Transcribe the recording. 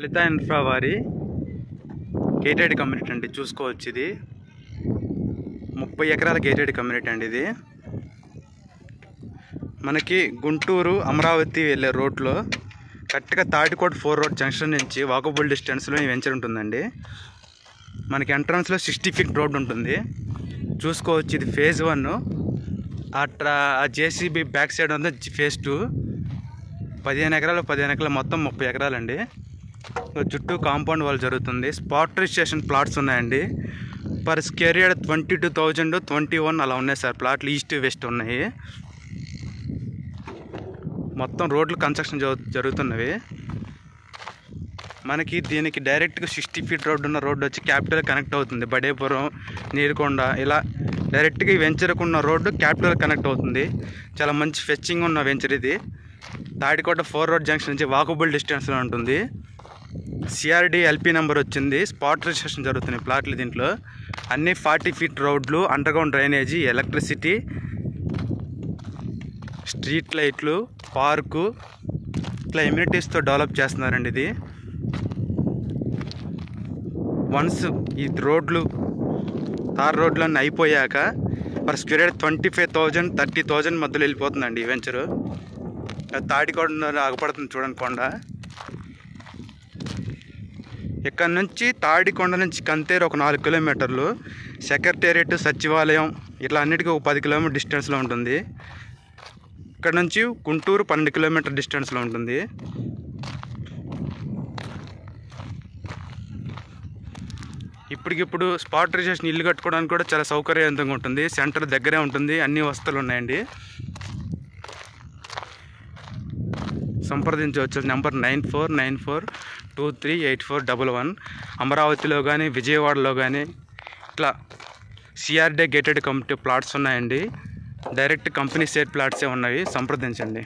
లలిత infra వారి gated community అండి. చూసుకోవచ్చు, ఇది 30 ఎకరాల గేటెడ్ కమ్యూనిటీ అండి. ఇది మనకి గుంటూరు అమరావతి వెళ్ళే రోడ్లో కరెక్ట్గా తాటికోట 4 రోడ్ జంక్షన్ నుంచి వాకబుల్ డిస్టెన్స్లో ఈ వెంచర్ ఉంటుందండి. మనకి ఎంట్రన్స్లో 60 ఫీట్ రోడ్ ఉంటుంది. చూసుకోవచ్చు, ఇది ఫేజ్ 1. అట్లా జేసీబీ బ్యాక్ సైడ్ ఉంది ఫేజ్ 2. 15 ఎకరాలు మొత్తం 30 ఎకరాలండి. చుట్టూ కాంపౌండ్ వాల్ జరుగుతుంది. స్పాట్ రిజిస్ట్రేషన్ ప్లాట్స్ ఉన్నాయండి. పర్ స్క్వేర్ యార్డ్ 22,000 21 అలా ఉన్నాయి సార్. ప్లాట్లు ఈస్ట్ వెస్ట్ ఉన్నాయి. మొత్తం రోడ్లు కన్స్ట్రక్షన్ జరుగుతున్నవి. మనకి దీనికి డైరెక్ట్గా 60 ఫీట్ రోడ్డు ఉన్న రోడ్డు వచ్చి క్యాపిటల్ కనెక్ట్ అవుతుంది. బడేపురం, నీరుకొండ ఇలా డైరెక్ట్గా ఈ వెంచర్కు ఉన్న రోడ్డు క్యాపిటల్ కనెక్ట్ అవుతుంది. చాలా మంచి ఫెచ్చింగ్ ఉన్న వెంచర్ ఇది. తాటికోట 4 రోడ్ జంక్షన్ నుంచి వాకబుల్ డిస్టెన్స్లో ఉంటుంది. సిఆర్డి ఎల్పీ నెంబర్ వచ్చింది. స్పాట్ రిజిస్ట్రేషన్ జరుగుతున్నాయి ప్లాట్లు. దీంట్లో అన్నీ 40 ఫీట్ రోడ్లు, అండర్గ్రౌండ్ డ్రైనేజీ, ఎలక్ట్రిసిటీ, స్ట్రీట్ లైట్లు, పార్కు ఇట్లా ఎమ్యూనిటీస్తో డెవలప్ చేస్తున్నారండి. ఇది వన్స్ ఈ రోడ్లు తార్ రోడ్లన్నీ అయిపోయాక పర్ స్క్వేర్ యార్డ్ 25,000 30,000 మధ్యలో వెళ్ళిపోతుందండి ఈ వెంచరు. తాటికొండ ఆగపడుతుంది చూడండి కొండ. ఇక్కడ నుంచి తాడికొండ నుంచి కంతేరు ఒక 4 కిలోమీటర్లు, సెక్రటేరియట్, సచివాలయం ఇట్లా అన్నిటికీ ఒక 10 కిలోమీటర్ డిస్టెన్స్లో ఉంటుంది. ఇక్కడ నుంచి గుంటూరు 12 కిలోమీటర్ డిస్టెన్స్లో ఉంటుంది. ఇప్పటికిప్పుడు స్పాట్ రిజిస్ట్రేషన్ ఇల్లు కట్టుకోవడానికి కూడా చాలా సౌకర్యవంతంగా ఉంటుంది. సెంటర్ దగ్గరే ఉంటుంది. అన్ని వసతులు ఉన్నాయండి. సంప్రదించవచ్చు. నెంబర్ 9494238411. అమరావతిలో కానీ విజయవాడలో కానీ ఇట్లా సిఆర్డే గేటెడ్ కమ్యూనిటీ ప్లాట్స్ ఉన్నాయండి. డైరెక్ట్ కంపెనీ షేర్ ప్లాట్సే ఉన్నాయి. సంప్రదించండి.